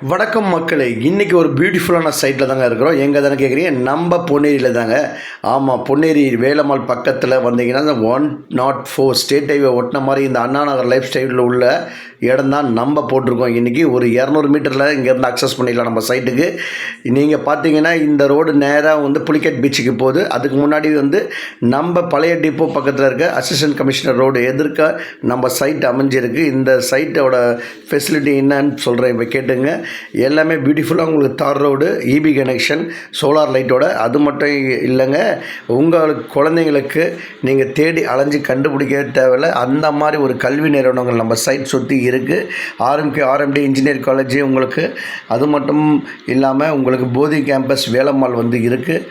வணக்கம் மக்களே, இன்றைக்கி ஒரு பியூட்டிஃபுல்லான சைட்டில் தாங்க இருக்கிறோம். எங்கே தானே கேட்குறீங்க? நம்ம பொன்னேரியில் தாங்க. ஆமாம், பொன்னேரி வேலம்மாள் பக்கத்தில் வந்தீங்கன்னா இந்த 104 ஸ்டேட் ஹைவே ஒட்டின மாதிரி இந்த அண்ணா நகர் லைஃப் ஸ்டைலில் உள்ள இடம் தான் நம்ம போட்டிருக்கோம். இன்றைக்கி ஒரு 200 மீட்டரில் இங்கேருந்து அக்சஸ் பண்ணிடலாம் நம்ம சைட்டுக்கு. நீங்கள் பார்த்தீங்கன்னா இந்த ரோடு நேராக வந்து புலிக்கட் பீச்சுக்கு போகுது. அதுக்கு முன்னாடி வந்து நம்ம பழைய டிப்போ பக்கத்தில் இருக்க அசிஸ்டன்ட் கமிஷனர் ரோடு எதிர்க்க நம்ம சைட் அமைஞ்சிருக்கு. இந்த சைட்டோட ஃபெசிலிட்டி என்னன்னு சொல்கிறேன், இப்போ கேட்டுங்க. எல்லாமே பியூட்டிஃபுல்லாக உங்களுக்கு தார் ரோடு, இபி கனெக்ஷன், சோலார் லைட்டோட. அது மட்டும் இல்லைங்க, உங்களுக்கு குழந்தைங்களுக்கு நீங்கள் தேடி அலைஞ்சு கண்டுபிடிக்க தேவையில்லை. அந்த மாதிரி ஒரு கல்வி நிறுவனங்கள் நம்ம சைட் சுற்றி இருக்குது. ஆர்எம்டி இன்ஜினியர் காலேஜ் உங்களுக்கு. அது மட்டும் இல்லாமல் உங்களுக்கு போதி கேம்பஸ் வேலம்மாள் வந்து இருக்குது.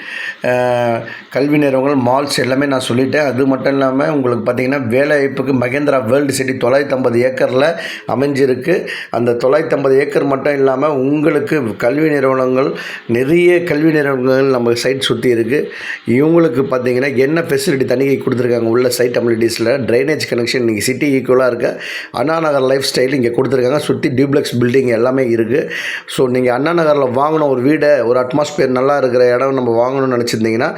கல்வி நிறுவனங்கள், மால்ஸ் எல்லாமே நான் சொல்லிட்டேன். அது மட்டும் இல்லாமல் உங்களுக்கு பார்த்திங்கன்னா வேலைவாய்ப்புக்கு மகேந்திரா வேர்ல்டு சிட்டி 950 ஏக்கரில் அமைஞ்சிருக்கு. அந்த 950 ஏக்கர் மட்டும் இல்லாமல் உங்களுக்கு கல்வி நிறுவனங்கள், நிறைய கல்வி நிறுவனங்கள் நம்ம சைட் சுற்றி இருக்குது. இவங்களுக்கு பார்த்திங்கன்னா என்ன ஃபெசிலிட்டி தனிக்கை கொடுத்துருக்காங்க உள்ள சைட் அம்யூனிட்டிஸில். ட்ரைனேஜ் கனெக்ஷன் இன்றைக்கி சிட்டி ஈக்குவலாக இருக்க அண்ணா நகர் லைஃப் ஸ்டைல் இங்கே கொடுத்துருக்காங்க. சுற்றி டியூப்ளெக்ஸ் பில்டிங் எல்லாமே இருக்குது. ஸோ நீங்கள் அண்ணா நகரில் வாங்கணும் ஒரு வீடை, ஒரு அட்மாஸ்பியர் நல்லா இருக்கிற இடம் நம்ம வாங்கணும்னு நினச்சிருந்தீங்கன்னா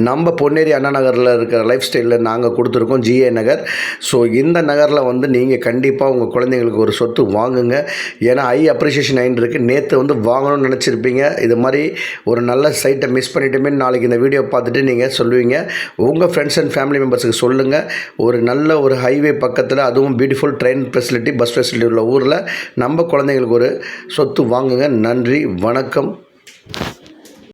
நம்ம பொன்னேரி அண்ணா நகரில் இருக்கிற லைஃப் ஸ்டைலில் நாங்கள் கொடுத்துருக்கோம், ஜிஏ நகர். ஸோ இந்த நகரில் வந்து நீங்கள் கண்டிப்பாக உங்கள் குழந்தைங்களுக்கு ஒரு சொத்து வாங்குங்க. ஏன்னா அப்ரிஷியேஷன் இருக்குது. நேற்று வந்து வாங்கணும்னு நினச்சிருப்பீங்க. இது மாதிரி ஒரு நல்ல சைட்டை மிஸ் பண்ணிட்டுமே நாளைக்கு இந்த வீடியோ பார்த்துட்டு நீங்கள் சொல்லுவீங்க. உங்கள் ஃப்ரெண்ட்ஸ் அண்ட் ஃபேமிலி மெம்பர்ஸுக்கு சொல்லுங்கள். ஒரு நல்ல ஒரு ஹைவே பக்கத்தில், அதுவும் beautiful train facility, bus facility உள்ள ஊரில் நம்ம குழந்தைங்களுக்கு ஒரு சொத்து வாங்குங்க. நன்றி, வணக்கம்.